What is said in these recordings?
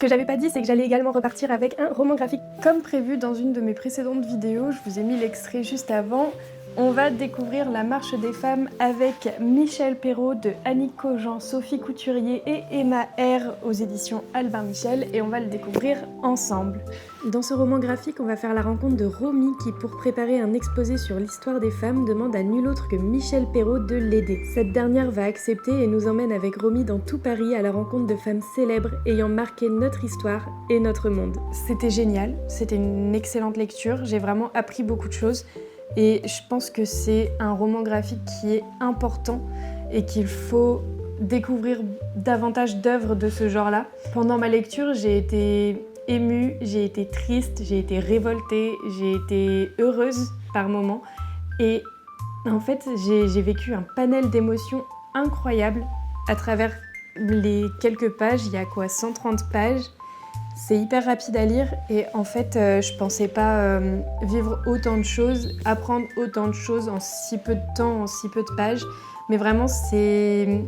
Ce que j'avais pas dit, c'est que j'allais également repartir avec un roman graphique. Comme prévu dans une de mes précédentes vidéos, je vous ai mis l'extrait juste avant, on va découvrir La Marche des femmes avec Michel Perrault de Annick Cogent, Sophie Couturier et Emma R aux éditions Albin Michel, et on va le découvrir ensemble. Dans ce roman graphique, on va faire la rencontre de Romy qui, pour préparer un exposé sur l'histoire des femmes, demande à nul autre que Michel Perrault de l'aider. Cette dernière va accepter et nous emmène avec Romy dans tout Paris à la rencontre de femmes célèbres ayant marqué notre histoire et notre monde. C'était génial, c'était une excellente lecture, j'ai vraiment appris beaucoup de choses. Et je pense que c'est un roman graphique qui est important et qu'il faut découvrir davantage d'œuvres de ce genre-là. Pendant ma lecture, j'ai été émue, j'ai été triste, j'ai été révoltée, j'ai été heureuse par moments. Et en fait, j'ai vécu un panel d'émotions incroyables à travers les quelques pages. Il y a quoi, 130 pages? C'est hyper rapide à lire et en fait, je pensais pas vivre autant de choses, apprendre autant de choses en si peu de temps, en si peu de pages. Mais vraiment, c'est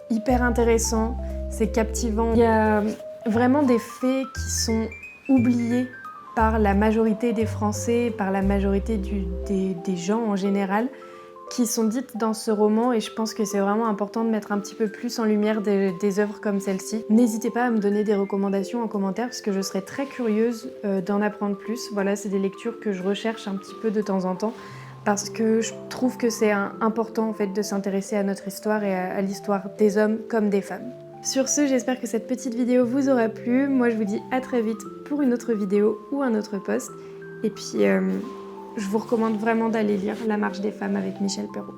hyper intéressant, c'est captivant. Il y a vraiment des faits qui sont oubliés par la majorité des Français, par la majorité des gens en général, qui sont dites dans ce roman, et je pense que c'est vraiment important de mettre un petit peu plus en lumière des œuvres comme celle-ci. N'hésitez pas à me donner des recommandations en commentaire parce que je serais très curieuse d'en apprendre plus. Voilà, c'est des lectures que je recherche un petit peu de temps en temps parce que je trouve que c'est important en fait de s'intéresser à notre histoire et à l'histoire des hommes comme des femmes. Sur ce, j'espère que cette petite vidéo vous aura plu. Moi, je vous dis à très vite pour une autre vidéo ou un autre post. Et puis, je vous recommande vraiment d'aller lire La Marche des femmes avec Michel Perrault.